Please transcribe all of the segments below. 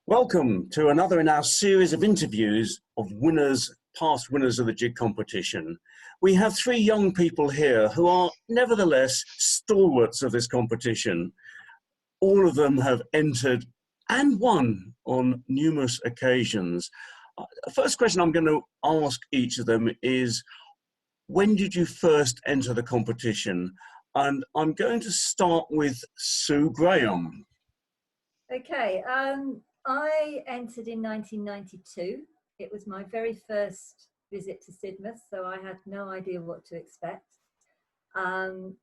Welcome to another in our series of interviews of winners, past winners of the Jig Competition. We have three young people here who are nevertheless stalwarts of this competition. All of them have entered and won on numerous occasions. First question I'm going to ask each of them is, when did you first enter the competition? And I'm going to start with Sue Graham. Okay, I entered in 1992. It was my very first visit to Sidmouth, so I had no idea what to expect.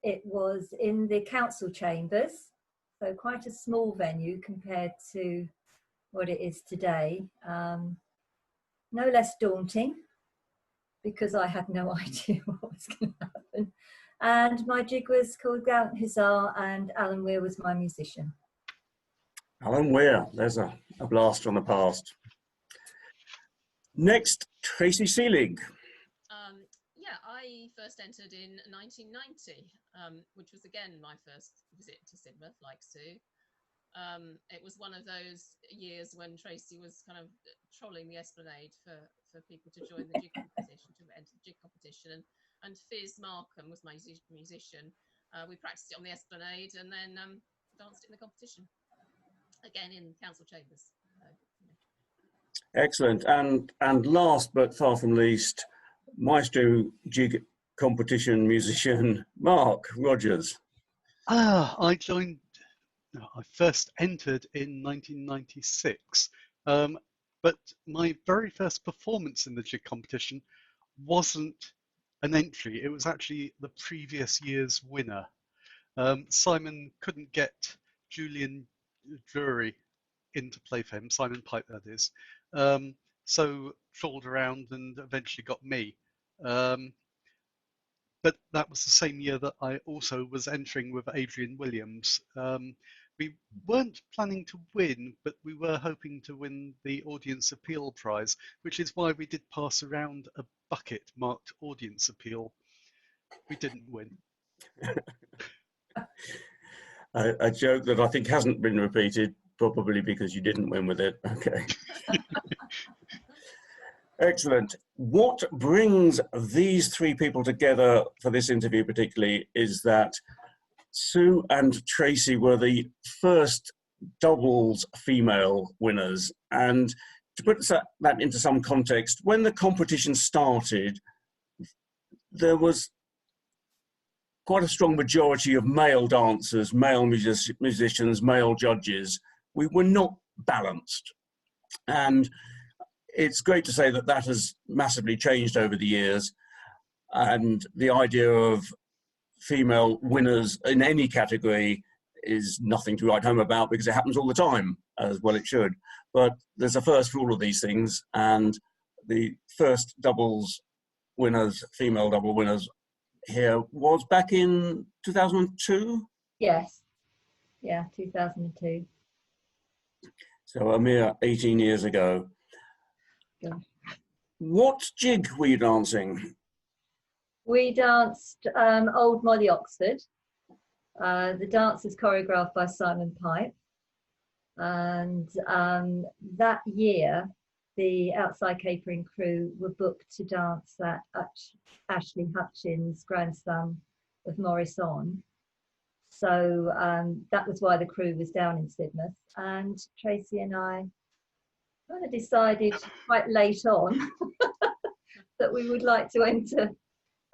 It was in the council chambers, so quite a small venue compared to what it is today. No less daunting, because I had no idea what was going to happen. And my jig was called Gallant Hussar, and Alan Weir was my musician. Alan Weir, there's a blast from the past. Next, Tracy Seelig. Yeah, I first entered in 1990, which was again my first visit to Sidmouth, like Sue. It was one of those years when Tracy was kind of trolling the Esplanade for people to join the Jig Competition, to enter the Jig Competition, and Fizz Markham was my musician. We practiced it on the Esplanade and then danced it in the competition. Again in council chambers. Excellent. And last but far from least, Maestro Jig Competition musician Mark Rogers. I first entered in 1996, but my very first performance in the Jig Competition wasn't an entry. It was actually the previous year's winner. Simon couldn't get Julian Drury into play for him, Simon Pipe that is, so trawled around and eventually got me. But that was the same year that I also was entering with Adrian Williams. We weren't planning to win, but we were hoping to win the Audience Appeal Prize, which is why we did pass around a bucket marked Audience Appeal. We didn't win. A joke that I think hasn't been repeated, probably because you didn't win with it. Okay. Excellent. What brings these three people together for this interview particularly is that Sue and Tracy were the first doubles female winners. And to put that into some context, when the competition started, there was quite a strong majority of male dancers, male musicians, male judges. We were not balanced. And it's great to say that that has massively changed over the years. And the idea of female winners in any category is nothing to write home about, because it happens all the time, as well it should. But there's a first for all of these things. And the first doubles winners, female double winners, here was back in 2002? Yes. Yeah, 2002. So a mere 18 years ago. Yeah. What jig were you dancing? We danced Old Molly Oxford. The dance is choreographed by Simon Pipe. And that year, the outside capering crew were booked to dance at Ashley Hutchins' grandson of Morris On. So that was why the crew was down in Sidmouth. And Tracy and I kind of decided quite late on that we would like to enter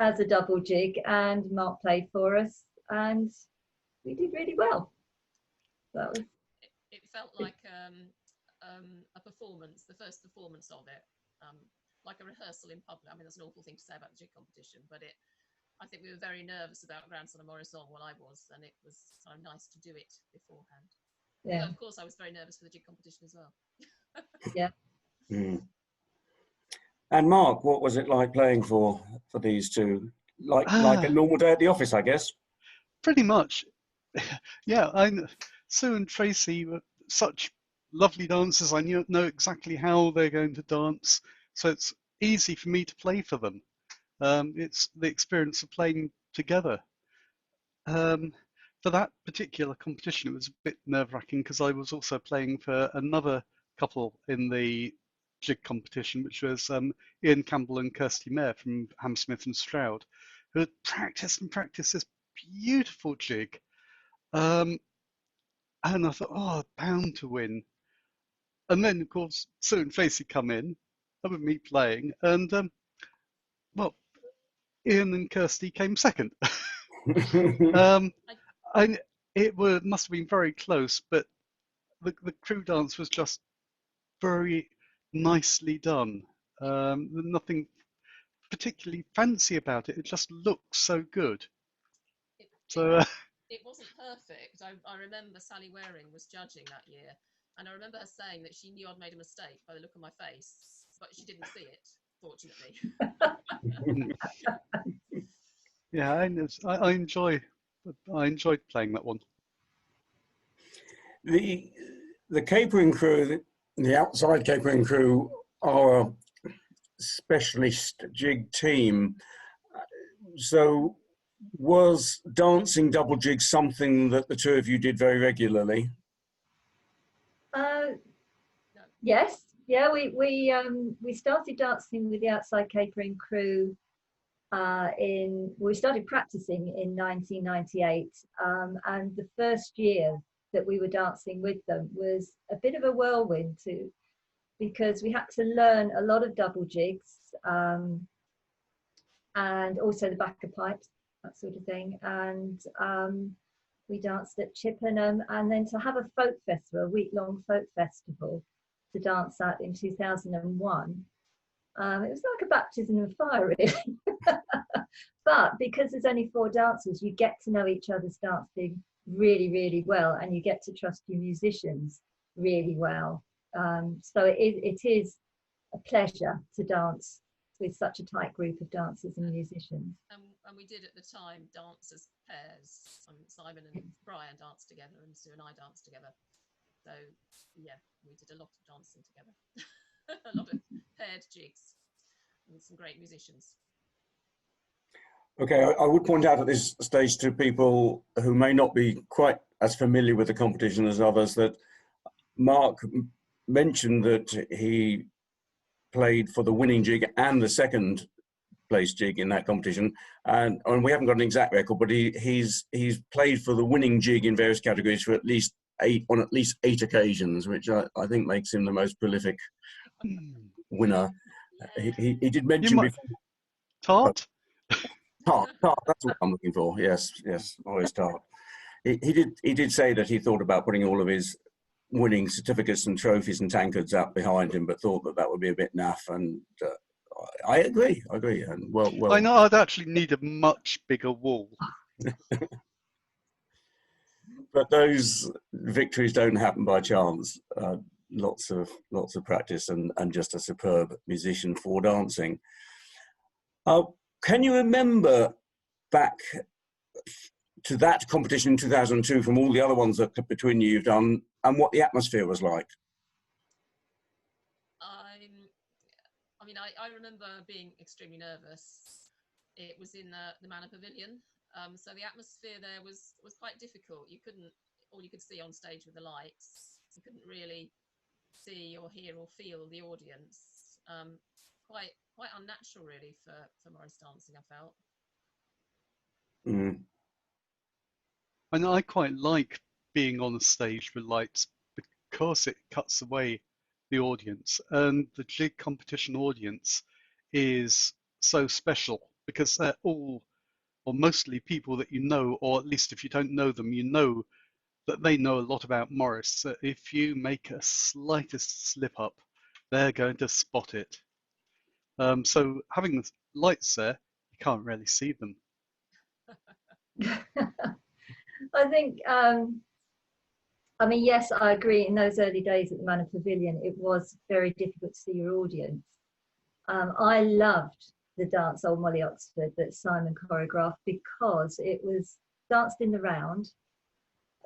as a double jig, and Mark played for us, and we did really well. That was. It felt like a performance, the first performance of it, like a rehearsal in public. I mean, that's an awful thing to say about the Jig Competition, but I think we were very nervous about Grandson of Morris On, well, I was, and it was kind of nice to do it beforehand. Yeah. But of course, I was very nervous for the Jig Competition as well. Yeah. Mm. And Mark, what was it like playing for these two? Like a normal day at the office, I guess? Pretty much. Yeah, Sue and Tracy were such lovely dancers. I know exactly how they're going to dance, so it's easy for me to play for them. It's the experience of playing together. For that particular competition, it was a bit nerve-wracking because I was also playing for another couple in the jig competition, which was Ian Campbell and Kirsty Mayer from Hammersmith and Stroud, who had practiced and practiced this beautiful jig. And I thought, oh, bound to win. And then, of course, Sue and Tracy come in, with me playing, and well, Ian and Kirsty came second. And must have been very close, but the crew dance was just very nicely done. Nothing particularly fancy about it. It just looks so good. It wasn't perfect. I remember Sally Waring was judging that year, and I remember her saying that she knew I'd made a mistake by the look on my face, but she didn't see it, fortunately. Yeah, I enjoyed playing that one. The capering crew, the outside capering crew, are a specialist jig team. So was dancing double jig something that the two of you did very regularly? Yes, yeah, we started dancing with the outside capering crew we started practicing in 1998, and the first year that we were dancing with them was a bit of a whirlwind too, because we had to learn a lot of double jigs, and also the backer pipes, that sort of thing. And we danced at Chippenham, and then to have a folk festival, a week-long folk festival to dance at in 2001. It was like a baptism of fire, really. But because there's only 4 dancers, you get to know each other's dancing really, really well, and you get to trust your musicians really well. So it is a pleasure to dance with such a tight group of dancers and musicians. And we did at the time dance as pairs. Simon and Brian danced together, and Sue and I danced together. So yeah, we did a lot of dancing together. A lot of paired jigs with some great musicians. Okay, I would point out at this stage to people who may not be quite as familiar with the competition as others that Mark mentioned that he played for the winning jig and the second place jig in that competition, and we haven't got an exact record, but he's played for the winning jig in various categories for at least 8 occasions, which I think makes him the most prolific winner. He did mention before. Tart? Tart, that's what I'm looking for. Yes, always Tart. He did say that he thought about putting all of his winning certificates and trophies and tankards up behind him, but thought that would be a bit naff. And I agree. And well, I know I'd actually need a much bigger wall. But those victories don't happen by chance. Lots of practice and just a superb musician for dancing. Can you remember back to that competition in 2002 from all the other ones that between you've done, and what the atmosphere was like? I remember being extremely nervous. It was in the Manor Pavilion, so the atmosphere there was quite difficult. All you could see on stage with the lights. You couldn't really see or hear or feel the audience. Quite unnatural, really, for Morris dancing, I felt. Mm. And I quite like being on the stage with lights because it cuts away the audience, and the jig competition audience is so special because they're all or mostly people that you know, or at least if you don't know them, you know that they know a lot about Morris. So if you make a slightest slip up, they're going to spot it. So having the lights there, you can't really see them. I think, yes, I agree. In those early days at the Manor Pavilion, it was very difficult to see your audience. I loved the dance Old Molly Oxford that Simon choreographed because it was danced in the round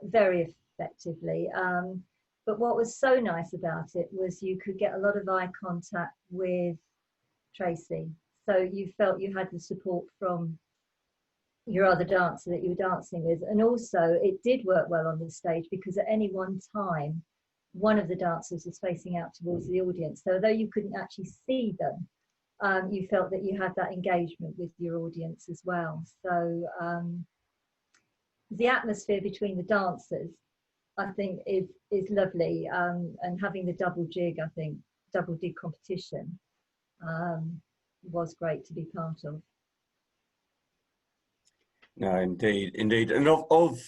very effectively. But what was so nice about it was you could get a lot of eye contact with Tracy. So you felt you had the support from your other dancer that you were dancing with. And also it did work well on the stage because at any one time one of the dancers was facing out towards the audience. So although you couldn't actually see them, you felt that you had that engagement with your audience as well. So the atmosphere between the dancers, I think, is lovely. And having the double jig, I think, double jig competition was great to be part of. No, indeed, indeed. And of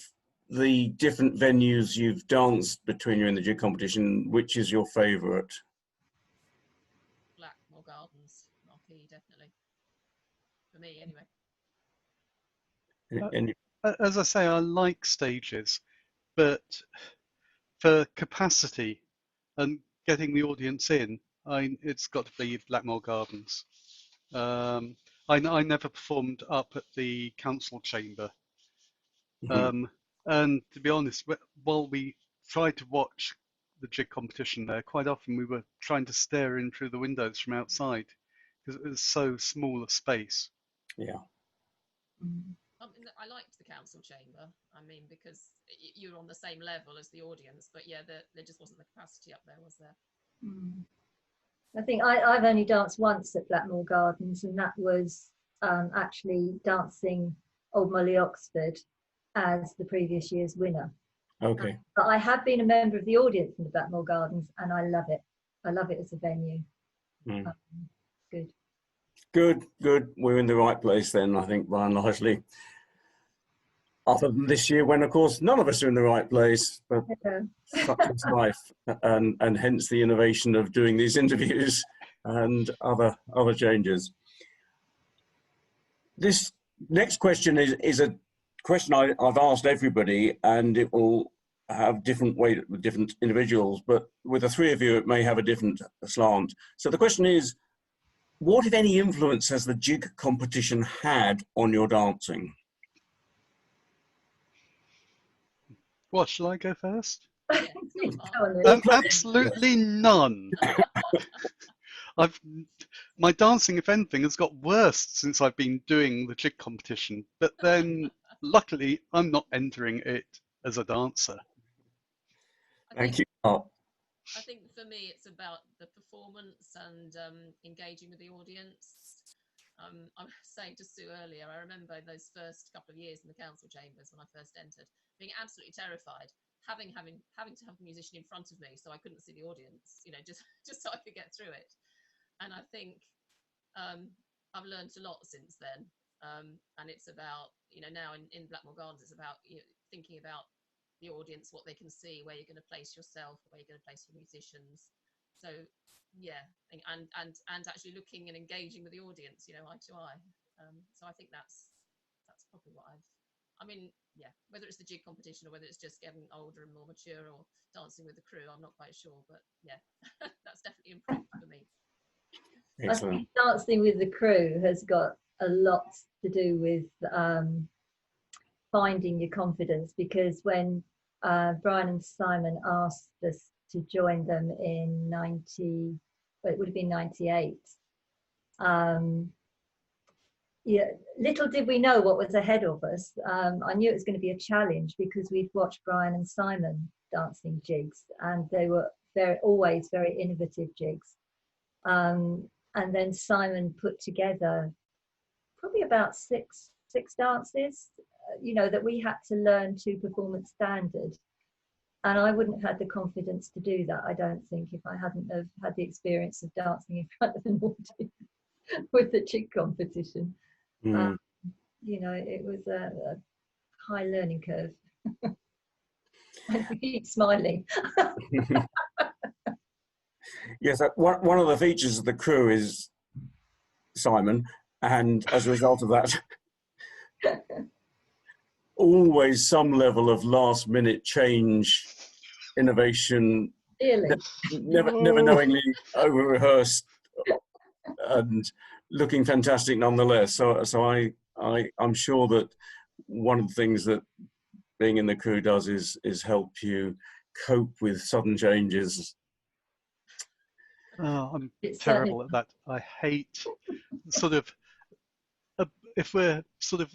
the different venues you've danced between you and the Jig Competition, which is your favourite? Blackmore Gardens, Marquee, definitely. For me, anyway. As I say, I like stages, but for capacity and getting the audience in, it's got to be Blackmore Gardens. I never performed up at the council chamber. And to be honest, while we tried to watch the Jig Competition there, quite often we were trying to stare in through the windows from outside because it was so small a space. Yeah. I liked the council chamber. I mean, because you're on the same level as the audience, but yeah, there just wasn't the capacity up there, was there? I think I've only danced once at Blackmore Gardens, and that was actually dancing Old Molly Oxford as the previous year's winner. Okay. But I have been a member of the audience in the Blackmore Gardens, and I love it. I love it as a venue. Good. Good. We're in the right place then, I think, by and largely. Other than this year, when of course none of us are in the right place, but such is life, and hence the innovation of doing these interviews and other changes. This next question is a question I've asked everybody, and it will have different weight with different individuals, but with the three of you, it may have a different slant. So the question is, what, if any, influence has the Jig Competition had on your dancing? What, shall I go first? Yeah. Absolutely none. My dancing, if anything, has got worse since I've been doing the Jig Competition. But then, luckily, I'm not entering it as a dancer. Thank you. I think for me, it's about the performance and engaging with the audience. I was saying to Sue earlier, I remember those first couple of years in the council chambers when I first entered, being absolutely terrified, having to have a musician in front of me so I couldn't see the audience, just so I could get through it. And I think I've learned a lot since then. And it's about, now in Blackmore Gardens, it's about thinking about the audience, what they can see, where you're going to place yourself, where you're going to place your musicians. So yeah, and actually looking and engaging with the audience, eye to eye. So I think that's probably what whether it's the Jig Competition or whether it's just getting older and more mature or dancing with the crew, I'm not quite sure, but yeah, that's definitely improved for me. Excellent. I think dancing with the crew has got a lot to do with finding your confidence, because when Brian and Simon asked us to join them in 98. Little did we know what was ahead of us. I knew it was going to be a challenge because we'd watched Brian and Simon dancing jigs, and they were always very innovative jigs. And then Simon put together probably about six dances, that we had to learn to performance standard. And I wouldn't have had the confidence to do that, I don't think, if I hadn't have had the experience of dancing in front of an audience with the Jig Competition. It was a high learning curve. And we keep smiling. Yes, one of the features of the crew is Simon, and as a result of that, always some level of last-minute change, innovation, Really? never knowingly over-rehearsed, and looking fantastic nonetheless. So I'm sure that one of the things that being in the crew does is help you cope with sudden changes. Oh, I'm terrible at that. I hate if we're sort of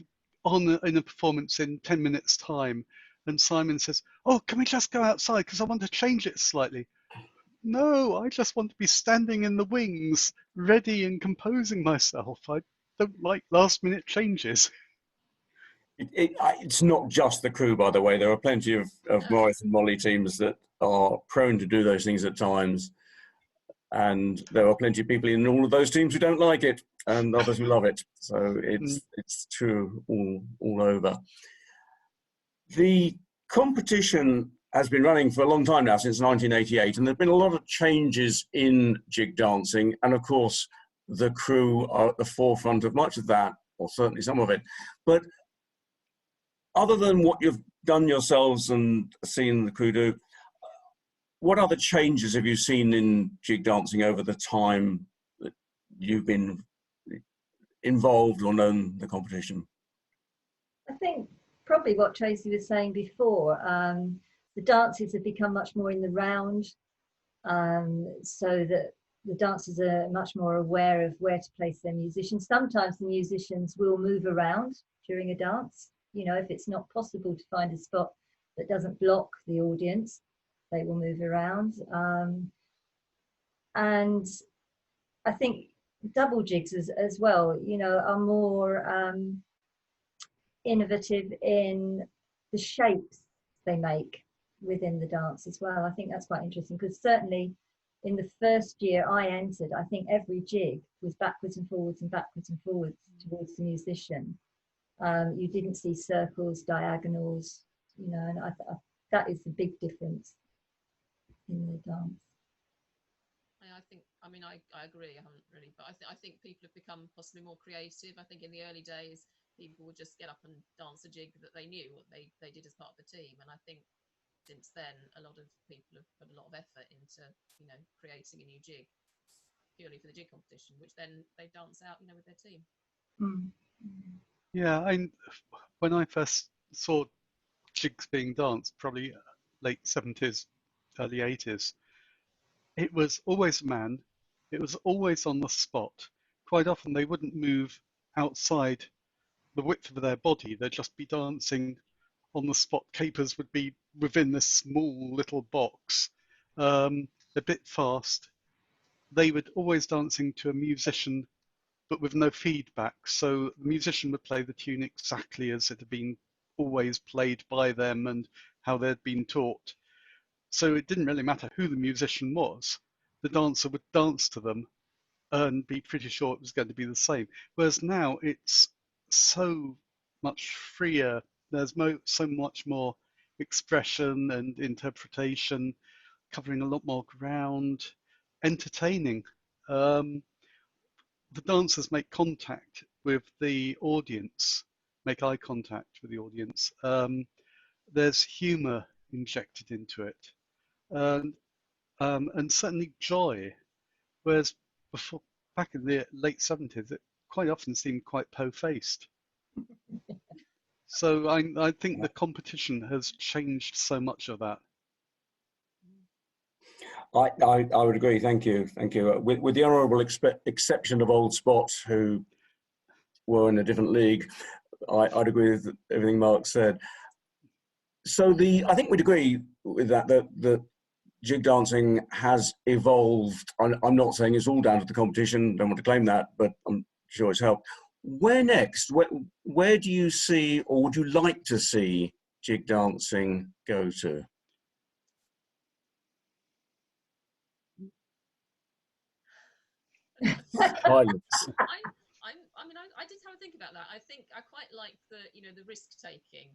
in a performance in 10 minutes time And Simon says, "Oh, can we just go outside because I want to change it slightly?" "No, I just want to be standing in the wings, ready and composing myself. I don't like last minute changes." It's not just the crew, by the way. There are plenty of Morris and Molly teams that are prone to do those things at times. And there are plenty of people in all of those teams who don't like it and others who love it. So it's true all over. The competition has been running for a long time now, since 1988, and there have been a lot of changes in jig dancing. And of course, the crew are at the forefront of much of that, or certainly some of it. But other than what you've done yourselves and seen the crew do, what other changes have you seen in jig dancing over the time that you've been involved or known the competition? I think probably what Tracy was saying before, the dances have become much more in the round, so that the dancers are much more aware of where to place their musicians. Sometimes the musicians will move around during a dance. You know, if it's not possible to find a spot that doesn't block the audience, they will move around. And I think double jigs as well, you know, are more innovative in the shapes they make within the dance as well. I think that's quite interesting, because certainly in the first year I entered, I think every jig was backwards and forwards and backwards and forwards towards the musician. You didn't see circles, diagonals, you know, and that is the big difference in the dance. I agree. I haven't really, but I think people have become possibly more creative. I think in the early days, people would just get up and dance a jig that they knew what they did as part of the team. And I think since then, a lot of people have put a lot of effort into, you know, creating a new jig purely for the jig competition, which then they dance out, you know, with their team. Yeah, when I first saw jigs being danced, probably late 70s, early 80s, it was always a man. It was always on the spot. Quite often they wouldn't move outside the width of their body. They'd just be dancing on the spot. Capers would be within this small little box, a bit fast. They would always dancing to a musician, but with no feedback. So the musician would play the tune exactly as it had been always played by them and how they'd been taught. So it didn't really matter who the musician was. The dancer would dance to them and be pretty sure it was going to be the same. Whereas now it's so much freer. There's so much more expression and interpretation, covering a lot more ground, entertaining. The dancers make contact with the audience, make eye contact with the audience. There's humour injected into it, and certainly joy. Whereas before, back in the late 70s, it quite often seemed quite po-faced. So I think the competition has changed so much of that. I would agree. Thank you. With the honourable exception of Old Spot, who were in a different league, I'd agree with everything Mark said. So I think we'd agree with that. The jig dancing has evolved. I'm not saying it's all down to the competition. Don't want to claim that, but I'm sure it's helped. Where next? Where do you see, or would you like to see, jig dancing go to? Silence. I did have a think about that. I think I quite like the, you know, the risk taking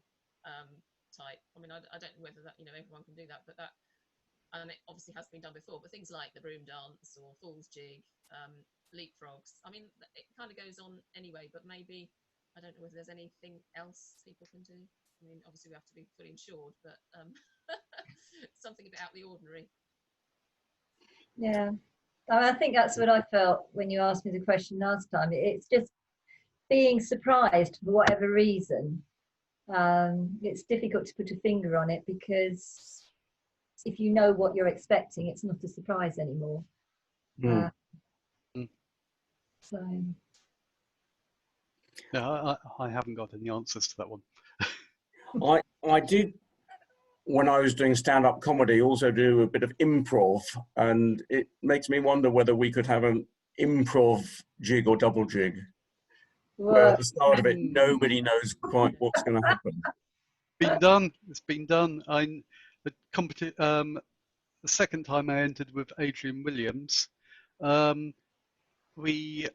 type. I mean, I don't know whether that, you know, everyone can do that, but that, and it obviously has been done before. But things like the broom dance or fool's jig, leapfrogs. I mean, it kind of goes on anyway. But maybe I don't know whether there's anything else people can do. I mean, obviously we have to be fully insured, but something a bit out of the ordinary. Yeah. I think that's what I felt when you asked me the question last time. It's just being surprised for whatever reason. It's difficult to put a finger on it, because if you know what you're expecting, it's not a surprise anymore. So. Yeah, I haven't got any answers to that one. I did when I was doing stand-up comedy, also do a bit of improv, and it makes me wonder whether we could have an improv jig or double jig, where at the start of it, nobody knows quite what's going to happen. Been done. It's been done. The second time I entered with Adrian Williams, we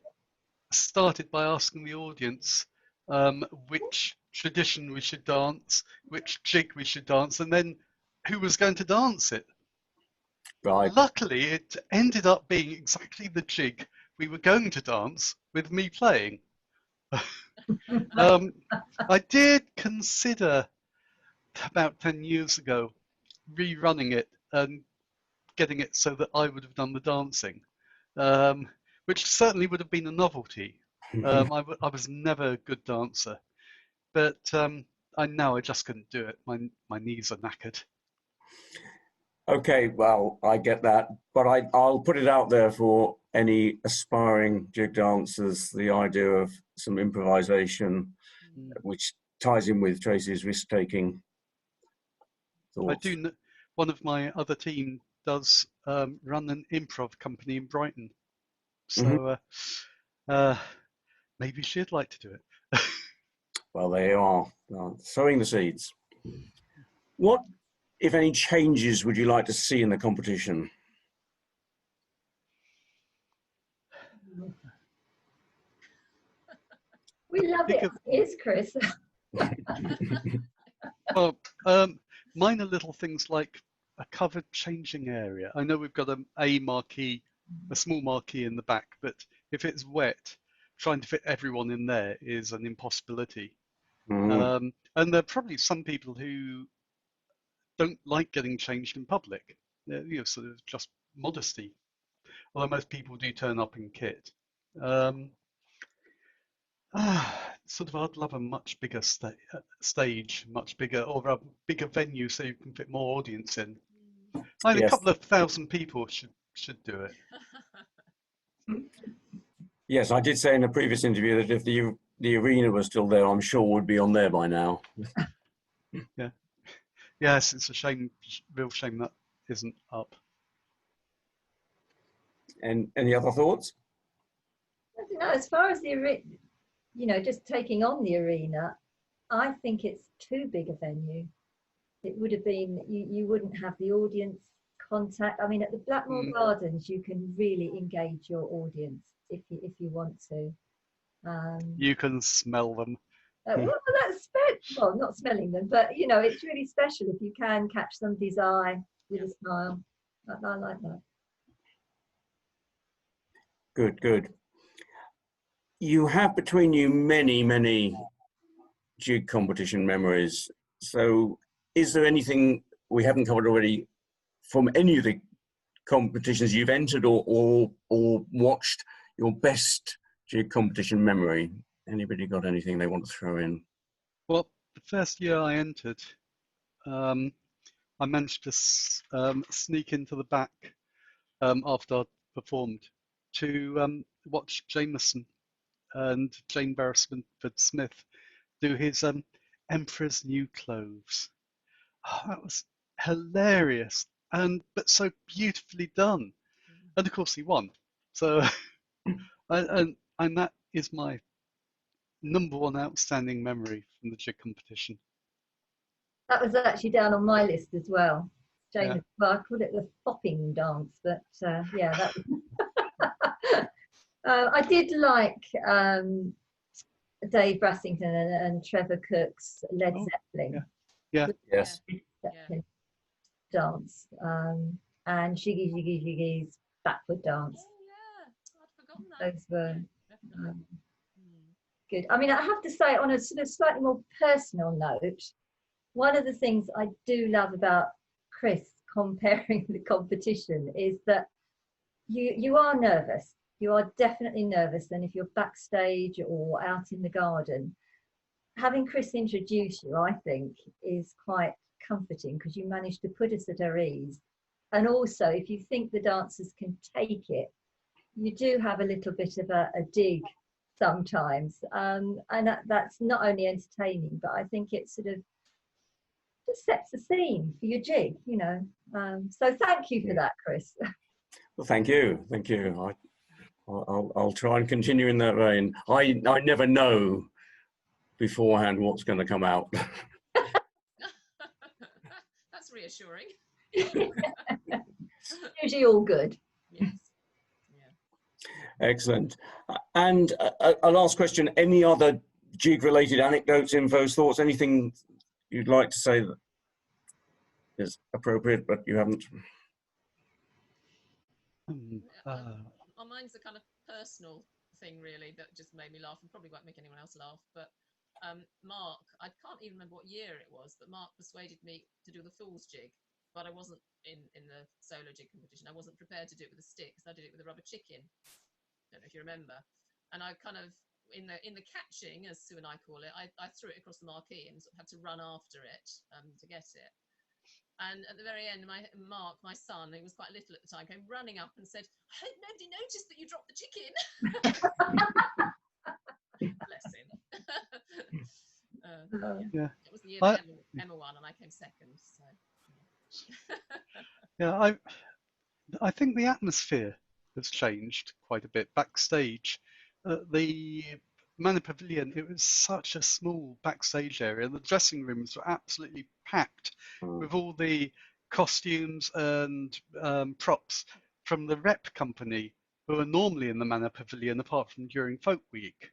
started by asking the audience which tradition we should dance, which jig we should dance, and then who was going to dance it. Right. Luckily, it ended up being exactly the jig we were going to dance with me playing. I did consider about 10 years ago rerunning it and getting it so that I would have done the dancing, which certainly would have been a novelty. I was never a good dancer, but I just couldn't do it. My knees are knackered. Okay, well, I get that, but I'll put it out there for any aspiring jig dancers, the idea of some improvisation, which ties in with Tracy's risk-taking thoughts. I do. One of my other team does run an improv company in Brighton, so maybe she'd like to do it. Well, there you are, sowing the seeds. What, if any, changes would you like to see in the competition? We love it. Yes, Chris. Well, minor little things like a covered changing area. I know we've got a marquee, a small marquee in the back, but if it's wet, trying to fit everyone in there is an impossibility. And there are probably some people who don't like getting changed in public. Sort of just modesty. Although most people do turn up in kit. Sort of, I'd love a much bigger stage, much bigger, or a bigger venue so you can fit more audience in. I think a couple of thousand people should do it. Yes, I did say in a previous interview that if the arena was still there, I'm sure would be on there by now. Yeah. Yes, it's a shame, real shame that isn't up. And any other thoughts? I don't know, as far as the arena, just taking on the arena, I think it's too big a venue. It would have been, you wouldn't have the audience contact. I mean, at the Blackmore Gardens, you can really engage your audience if you want to. You can smell them. Well, that's well, not smelling them, but it's really special if you can catch somebody's eye with a smile. I like that. Good. You have between you many jig competition memories. So is there anything we haven't covered already from any of the competitions you've entered or watched, your best jig competition memory? Anybody got anything they want to throw in? Well, the first year I entered, I managed to sneak into the back after I'd performed to watch Jameson and Jane Beresford Smith do his Emperor's New Clothes. Oh, that was hilarious but so beautifully done. And of course he won. So and that is my #1 outstanding memory from the jig competition. That was actually down on my list as well. Jane, well, I called it the fopping dance, but yeah, that was I did like Dave Brassington and Trevor Cook's Led Zeppelin. Yes. Zeppelin dance and Shiggy's backward dance. Oh yeah, I'd forgotten that. Those were good. I mean, I have to say, on a sort of slightly more personal note, one of the things I do love about Chris comparing the competition is that you are nervous. You are definitely nervous, and if you're backstage or out in the garden, having Chris introduce you, I think, is quite comforting because you manage to put us at our ease. And also, if you think the dancers can take it, you do have a little bit of a dig sometimes, and that's not only entertaining, but I think it's sort of just sets the scene for your jig, you know. So thank you for that, Chris. Well, thank you. I'll try and continue in that vein. I never know beforehand what's going to come out. That's reassuring. Usually all good. Yes. Yeah. Excellent. And a last question, any other jig-related anecdotes, infos, thoughts, anything you'd like to say that is appropriate, but you haven't? Mine's a kind of personal thing, really, that just made me laugh and probably won't make anyone else laugh. But Mark, I can't even remember what year it was, but Mark persuaded me to do the fool's jig. But I wasn't in the solo jig competition. I wasn't prepared to do it with a stick, because I did it with a rubber chicken. Don't know if you remember. And I kind of, in the catching, as Sue and I call it, I threw it across the marquee and sort of had to run after it to get it. And at the very end, Mark, my son, who was quite little at the time, came running up and said, "I hope nobody noticed that you dropped the chicken." Bless him. Yeah. It was the year that Emma won, and I came second. So. Yeah, I think the atmosphere has changed quite a bit backstage. The Manor Pavilion, it was such a small backstage area. The dressing rooms were absolutely packed with all the costumes and props from the rep company who are normally in the Manor Pavilion, apart from during Folk Week.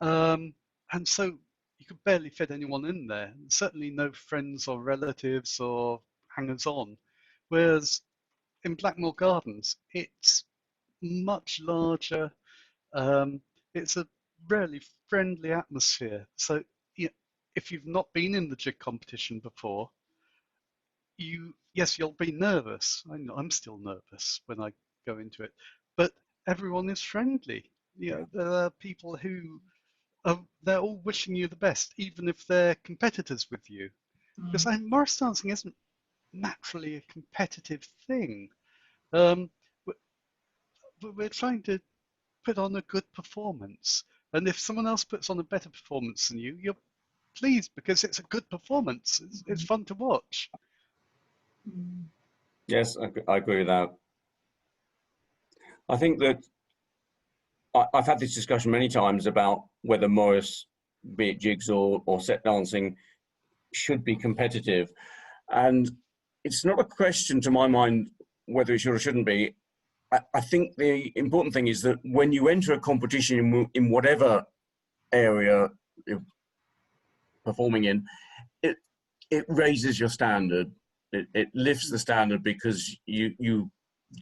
And so you could barely fit anyone in there, certainly no friends or relatives or hangers-on. Whereas in Blackmore Gardens, it's much larger. It's a really friendly atmosphere. So if you've not been in the jig competition before, yes, you'll be nervous. I'm still nervous when I go into it, but everyone is friendly. There are people who they're all wishing you the best, even if they're competitors with you. Because Morris dancing isn't naturally a competitive thing. We're trying to put on a good performance, and if someone else puts on a better performance than you, you're pleased because it's a good performance. It's fun to watch. Yes, I agree with that. I think that I've had this discussion many times about whether Morris, be it jigs or set dancing, should be competitive. And it's not a question to my mind whether it should or shouldn't be. I think the important thing is that when you enter a competition in whatever area you're performing in, it raises your standard. It lifts the standard because you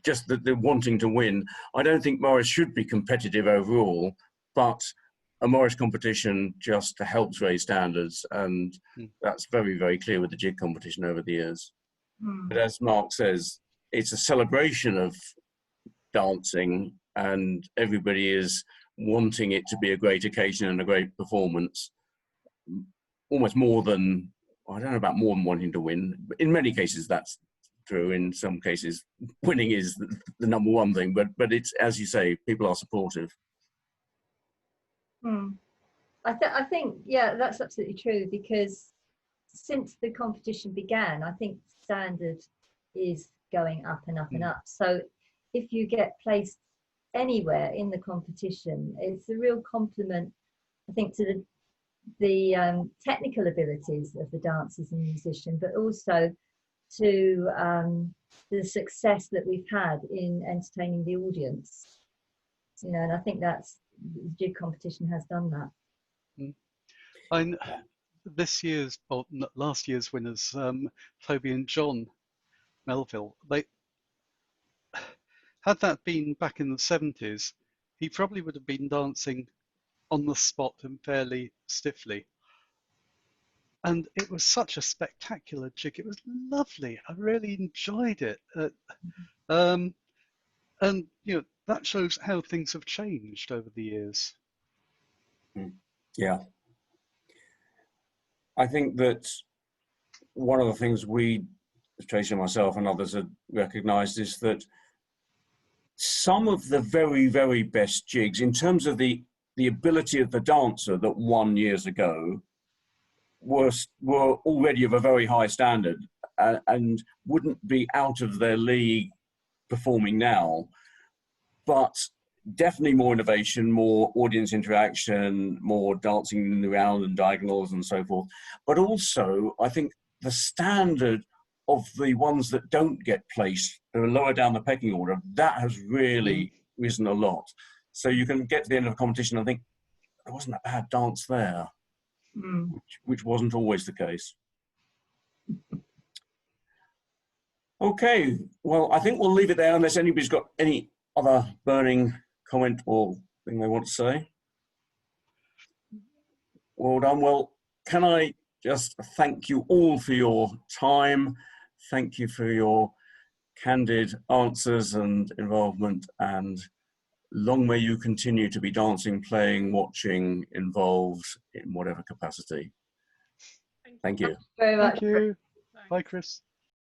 just the wanting to win. I don't think Morris should be competitive overall, but a Morris competition just helps raise standards, and that's very, very clear with the jig competition over the years. But as Mark says, it's a celebration of dancing, and everybody is wanting it to be a great occasion and a great performance, almost more than, I don't know about more than wanting to win, but in many cases that's true. In some cases winning is the number one thing, but it's, as you say, people are supportive. I think, yeah, that's absolutely true, because since the competition began, I think standard is going up and up and up. So if you get placed anywhere in the competition, it's a real compliment, I think, to the technical abilities of the dancers and musician, but also to the success that we've had in entertaining the audience. And I think that's, the jig competition has done that. And this year's, or last year's winners, Toby and John Melville, had that been back in the 70s, he probably would have been dancing on the spot and fairly stiffly. And it was such a spectacular jig. It was lovely. I really enjoyed it. And that shows how things have changed over the years. Yeah. I think that one of the things we, Tracy and myself and others, have recognised is that some of the very, very best jigs, in terms of the ability of the dancer that won years ago, were already of a very high standard and wouldn't be out of their league performing now, but definitely more innovation, more audience interaction, more dancing around and diagonals and so forth. But also, I think the standard of the ones that don't get placed, that are lower down the pecking order, that has really risen a lot. So you can get to the end of a competition and think, there wasn't a bad dance there, which wasn't always the case. Okay, well, I think we'll leave it there unless anybody's got any other burning comment or thing they want to say. Well done. Well, can I just thank you all for your time. Thank you for your candid answers and involvement, and long may you continue to be dancing, playing, watching, involved in whatever capacity. Thank you. Very much. Thank you. Bye, Chris.